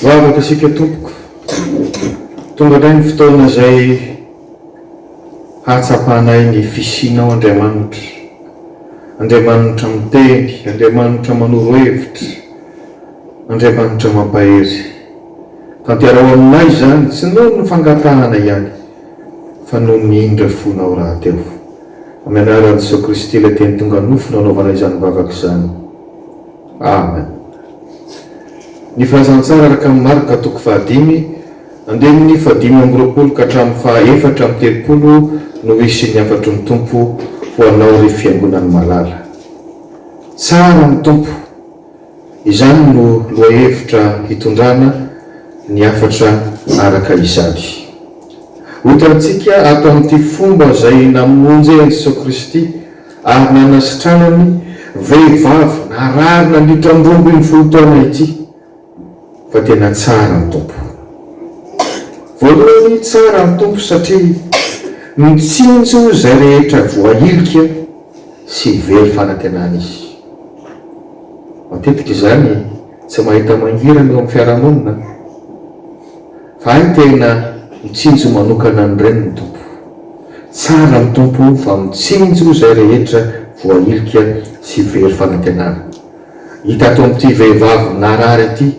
vavaka asika tompoko tonga indray ny fotoana izay hatsapanay ny fisinao Andriamanitra, Andriamanitra miteny, Andriamanitra manoro hevitra, Andriamanitra mampahery. Tanterao aminay izany tsy noho ny fangatahana ihany fa noho ny indra fonao raha teo. Amin'ny anaran'i Jesosy Kristy ilay teny tonga nofo nanaovana izany vavaka izany. Amen. Ny fahazantsara araka amin'ny Marka 5:5 andemy 5:20 ka hatramin'ny 4:30 no hisy ny afatry ny tompo ho anao ry fiangonany malala. Tsara ny tompo, izany no lohahevitra hitondrana ny afatra araka izany. Hotantsika ato amin'ity fomba izay namonjeny Jesosy Kristy ary nanasitranany vehivavy nararina nitrambombiny folo ity, fa tena tsara ny tompo. Voalohany tsara ny tompo satria mitsinjo izay rehetra voailika sy very fanantenana izy. Matetika izany tsy mahita mangirana eo amin'ny fiarahamonina, fa ay tena mitsinjo manokana ny reny ny tompo. Tsara ny tompo fa mitsinjo izay rehetra voailika sy very fanantenana. Hita ato amin'ity vehivavy narary ity,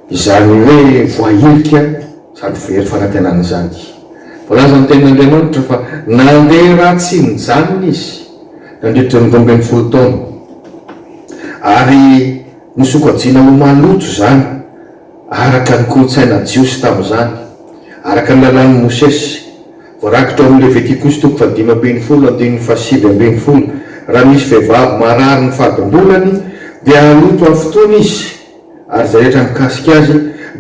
izany hoe voailika sady very fanantenana izany. Voalaza ny tenin'Andriamanitra fa nandeha raha tsy nijanona izy nandritra ny 12 taona, ary nisokajiana ho maloto izany araka ny kolotsaina jiosy tamin'izany, araka ny lalan'ny Mosesy. Voarakitra amin'ny Levitikosy 5:7-7 raha misy vehivavy marary ny fadimbolany dia aloto amin'ny fotoana izy, ary izay rehetra mikasika azy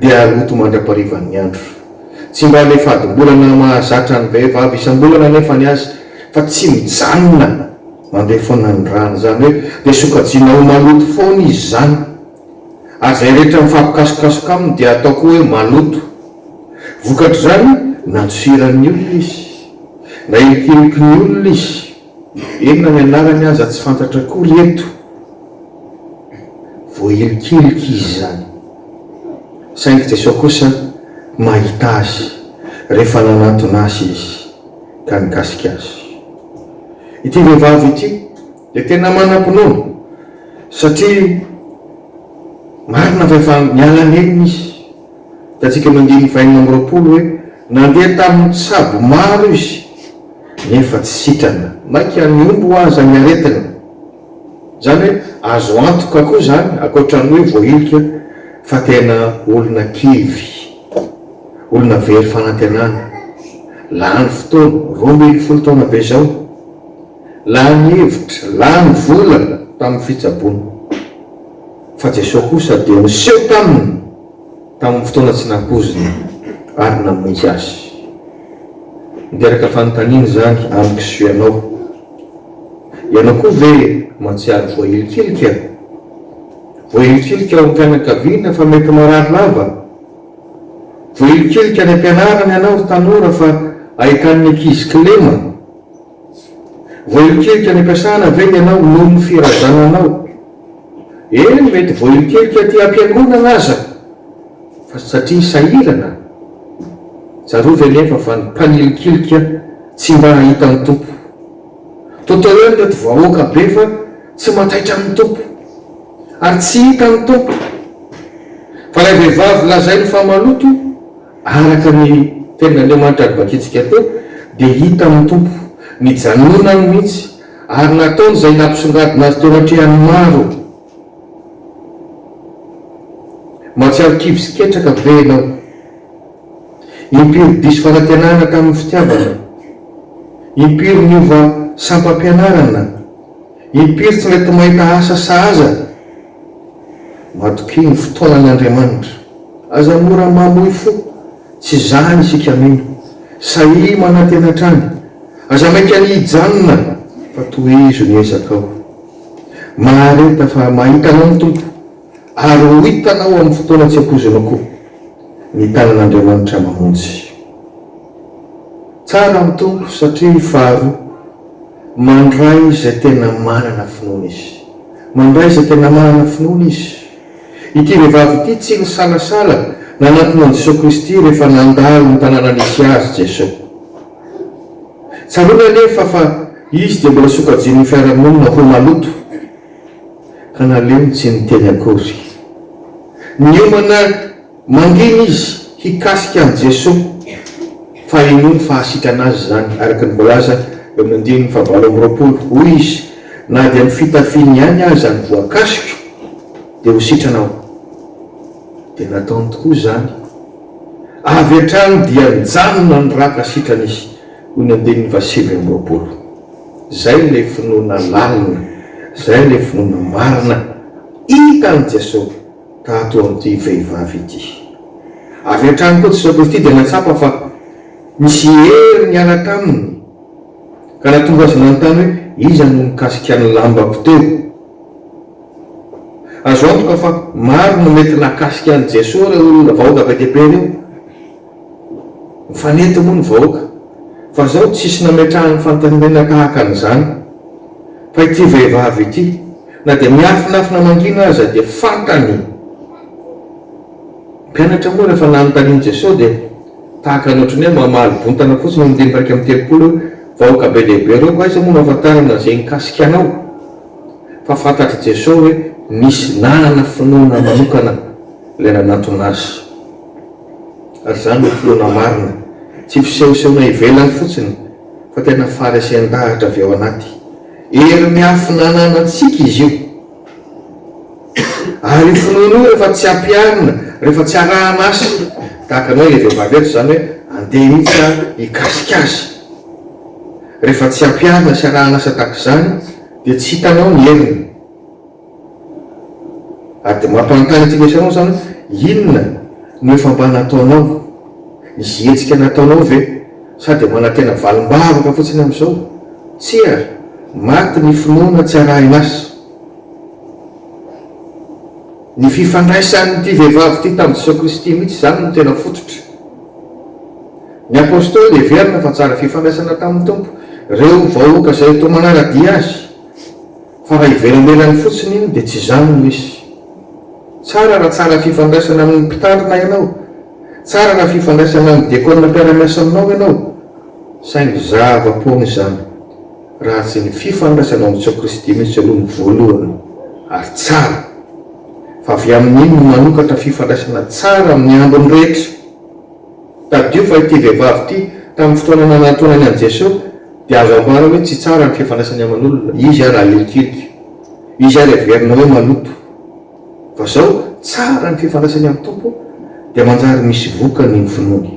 dia aloto mandra-parivan'ny andro. Tsy mba ilay fadimbolana mahazatra ny vehivavy isam-bolana nefa ny azy, fa tsy mijanona mandeha foana ny rano, izany hoe dia sokajiana ho maloto foana izy izany, ary izay rehetra mifampikasokasoka aminy dia ataoko hoe maloto. Vokatra izany natsiran'ny olona izy, na ilikiliky ny olona izy. Inona ny anarany aza tsy fantatra akory eto, voailikiliky izy izany. Saingy Jesosy kosa mahita azy rehefa nanantona azy izy ka nikasika azy. Ity vehivavy ity dia tena manam-pinoana satria marina fa efa miala neniny izy. Hitantsika mandiny 20 hoe nandeha tamin'ny tsabo maro izy nefa tsy sitrana, maika ny ombo aza ny aretina. Izany hoe azo antoka koa izany ankoatran'ny hoe voailika, fa tena olona kivy, olona very fanantenana. Lany fotoana 12 taona be izao, lany hevitra, lany vola tamin'ny fitsaboana, fa Jesosy kosa dia niseho tamin'ny fotoana tsy nampozina ary namonjy azy. Miteraka fanontaniana izany amiko sy ianao koa ve mahatsiaro voailikilika? Voailikilika ao amin'ny fianakaviana fa mety marary lava. Voailikilika ny ampianarana ianao tanora fa ahitan'ny ankizy kilema. Voailikilika ny ampiasana ve ianao noho ny firazananao. Eny mety voailikilika ty ampiangonana aza, fa satria sahirana. Zarove nefa fa ny mpanilikilika tsy mba hahita ny tompo. Tontolo eny teto vahoaka be fa tsy mataitra ny tompo ary tsy hita ny tompo. Fa ilay vehivavy lazainy fa maloto araka ny tenin'Andriamanitra adibakitsika teo dia hita ny tompo, nijanonany mihitsy ary nataony izay nampisongadina azy teo anatrehany maro. Mahatsiaro kivy sy ketraka be ianao, impiry diso fanantenana tamin'ny fitiavana, impiry niova sampam-pianarana, impiry tsy mety mahita asa sahaza. Matoky ny fotoanan'Andriamanitra, aza mora mamoy fo, tsy zany isika mino, sahi manantenatrany, aza maika ny hijanona fa tohizo ny ezakao. Mahareta fa mahitanao ny tompo ary ho hitanao amin'ny fotoana tsy ampozina koa ny tanan'Andriamanitra mamonjy. Tsara ny tompo satria faharoa mandray izay tena manana finoana izy. Mandray izay tena manana finoana izy. ity vehivavy ity tsy ny salasala nanatona an' Jesosy Kristy rehefa nandalo ny tanàna nisy azy Jesosy. Tsaroana nefa fa izy dia mbola sokajian'ny fiarahamonina ho maloto ka nalemy tsy niteny akory. Niomana manginy izy hikasika an' Jesosy fa ino ny fahasitrana azy zany araka ny voalaza eo amin'ny 7:20 hoy izy na dia mifitafiny ihany aza ny voakasika dia ho sitranao. Dia nataony tokoa zany avy hatrany dia nijanona ny raka sitrana izy hoy ny 7:20. Zay le finoana lalina, zay le finoana marina hita an' Jesosy tato amin'ity vehivavy ity. Avy hatrany koa Jesosy Kristy dia natsapa fa misy hery niala taminy ka nahatonga azy nanontany hoe iza no mikasika ny lambako teo. Azo antoka fa maro no mety nakasika an' Jesosy reo olona vahoaka be dia be reo, mifanety moa ny vahoaka, fa zao tsisy nametrahany fantanena tahaka an'izany. Fa ity vehivavy ity na dia miafinafina mangina aza dia fantany. Mpianatra moa rehefa nanontanian' Jesosy dia tahaka ny ohatrany hoe mamaly bontana fotsiny amin'ny 9:30 vahoaka be lehibe reo, ka iza moa mahafantarana zay nikasika anao. Fa fantatry Jesosy hoe nisy nanana finoana manokana ilay nanantona azy. Ary zany no filoana marina, tsy fisehosehona ivelany fotsiny fa tena faresen-dahatra avy ao anaty. Ery miafinanana antsika izy io. Ary finoana io rehefa tsy ampiarina, rehefa tsy arahana azy, tahaka anao le vehivavy eto zany hoe andeha mihitsy hikasika azy. Rehefa tsy ampiarina sy arahana asa tahaka izany dia tsy hitanao ny heriny. Ary dia mampanontany antsika isanao zany inona no efa mba nataonao, nisy hetsika nataonao ve sady manantena valim-bavaka fotsiny amin'izao? Tsy ary, maty ny finoana tsy arahina azy. Ny fifandraisan'ity vehivavy ity tamin'i Jesosy Kristy mihitsy zany no tena fototra. Ny apôstôly dia verina fa tsara fifandraisana tamin'ny Tompo reo vahoaka izay toa manara-dia azy, fa raha ivelanelany fotsiny iny dia tsy zany no izy. Tsara raha tsara fifandraisana amin'ny mpitandrina ianao, tsara raha fifandraisana amin'ny diakonina mpiara-miasa aminao ianao, saingy zava-poana izany raha tsy ny fifandraisana amin'ny Jesosy Kristy mihitsy aloha ny voalohany ary tsara. Fa avy amin'iny no manokatra fifandraisana tsara amin'ny ambiny rehetra. Tadio fa ity vehivavy ity tamin'ny fotoana nanantonany an' Jesosy dia azo ambara hoe tsy tsara ny fifandraisany amin'olona, izy ary alilikiliky, izy ary averina hoe maloto. Fa zao tsara ny fifandraisany amin'ny Tompo dia manjary misy vokany ny finoany.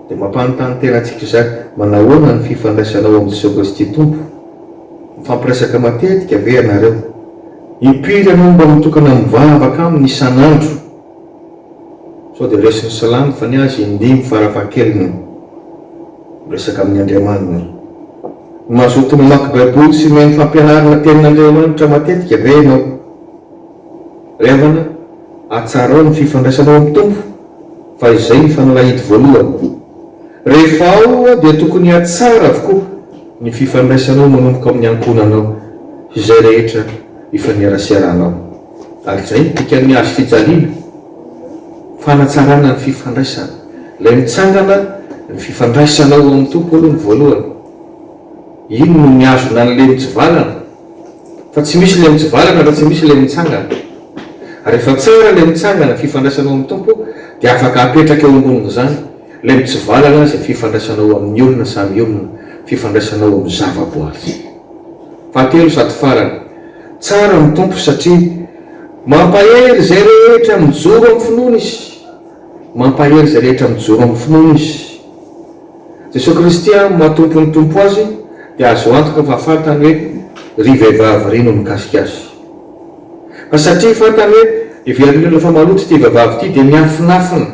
Dia mampanontany tena antsika zany, manahoana ny fifandraisanao amin'ny Jesosy Kristy Tompo? Mifampiresaka matetika ve ianareo? Impiry ianao mba mitokana mivavaka aminy isan'andro? Sao dia resin'ny salamy fa ny azy 5 fara-fahakeliny miresaka amin'ny Andriamanina. Mazoto mamaky baiboly sy mihaino fampianarana tenin'Andriamanitra matetika ve ianao? Revana atsarao ny fifandraisanao amin'ny Tompo, fa izay ny fanalahidy voalohany. Rehefa ao dia tokony hatsara avokoa ny fifandraisanao manomboka amin'ny ankonanao izay rehetra ifaneraseranao. Ary zay tikan'ny azo fijaliana, fanatsarana ny fifandraisana, ilay mitsangana ny fifandraisanao amin'ny Tompo aloha ny voalohany. Ino no miazona an'ilay mitsivalana? Fa tsy misy ilay mitsivalana raha tsy misy ilay mitsangana. Rehefa tsara ilay mitsangana fifandraisanao amin'ny Tompo dia afaka apetraka eo amboniny zany. Ilay mitsivalana izay fifandraisanao amin'ny olona samy olona, fifandraisanao amin'ny zava-boary. Fahatelo sady farany, tsara ny Tompo satria mampahery izay rehetra mijoro amin'ny finoana izy, mampahery izay rehetra mijoro amin'ny finoana izy. Jesosy Kristy mahatompo ny Tompo azy dia azo antoka fa fantany hoe ry vehivavy ry no mikasika azy. Fa satria fantany hoe ivelan'olona fa maloto ity vehivavy ity dia miafinafina,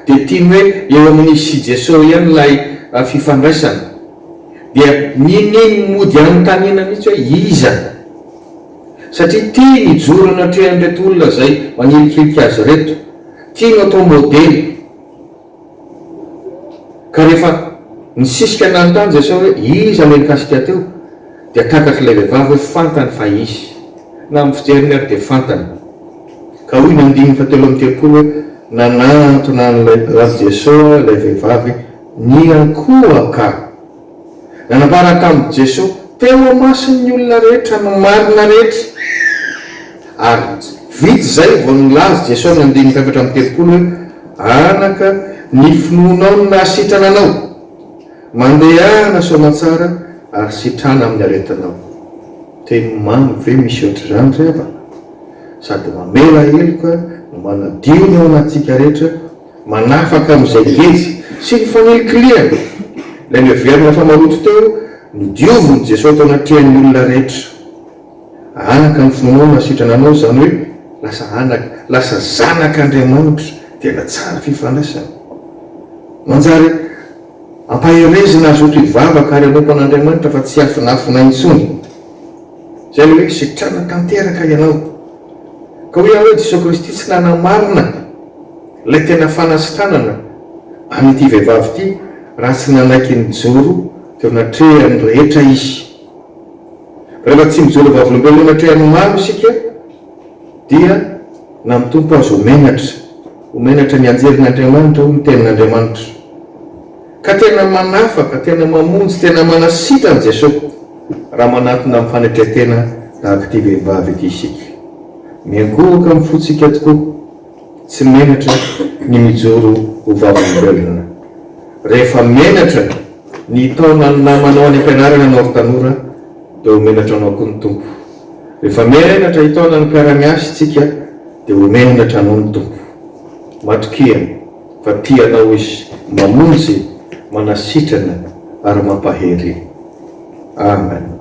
dia tiany hoe eo amin'ny sy Jesosy ihany ilay fifandraisana, dia nininy mody amin'ny tanina mihitsy hoe iza, satria tia nijoro anatrehan'ny reto olona izay manilikiliky azy reto, tia no atao modely. Ka rehefa nisisika nanontany Jesosy hoe iza ilay nikasika teo, dia takatry ilay vehivavy hoe fantany fa izy, na amin'ny fijeriny ary dia fantany. ka hoy ny 5:30 hoe nanantona n'ilay ravy Jesosy ilay vehivavy niankohaka, nanambara tamin'i Jesosy teo amasin'ny olona rehetra no marina rehetra, ary vitsy zay vao nilaza Jesosy ny 5:30 hoe anaka ny finoanao no nahasitrana anao, mandehana soamatsara ary sitrana amin'ny aretinao. Teny mamy ve misy ohatr'izany rehefa? Sady mamela heloka no manadio ny ao anatsika rehetra, manafaka amin'izay gezy sy ny fanelikiliana. Ilay ny heverina fa maloto teo nodioviny Jesosy tao anatrehan'ny olona rehetra. Anaka ny finoanao nahasitrana anao, zany hoe lasa anaka, lasa zanak'Andriamanitra, tena tsara fifandraisana. Manjary ampaherezina azy ohatry hivavaka ary anao mpan'Andriamanitra fa tsy afinafina intsony. Zay hoe sitrana tanteraka ianao. Ka hoe ahoe Jesosy Kristy tsy nanamarina ilay tena fanasitranana amin'ity vehivavy ity raha tsy nanaiky ny joro teo anatrehany rehetra izy. Rehefa tsy mijoro vavolombelona anatrehany maro isika dia na mitompo azy homenatra ny anjerin'Andriamanitra ho ny tenin'Andriamanitra. Ka tena manafaka, tena mamonjy, tena manasitra ny Jesosy raha manatona amin'ny fanetretena tahaka ity vehivavy ity isika. Miangohaka amin'ny fotsika tokoa, tsy menatra ny mijoro ho vavolombelona. Rehefa menatra ny taona namanao any ampianarana anao tanora dia ho menatra anao koa ny tompo. Rehefa menatra ny taona ny mpiara-miasa tsika dia ho menatra anao ny tompo. Matokiana fa tianao izy mamonjy, manasitrana ary mampahery. Amen.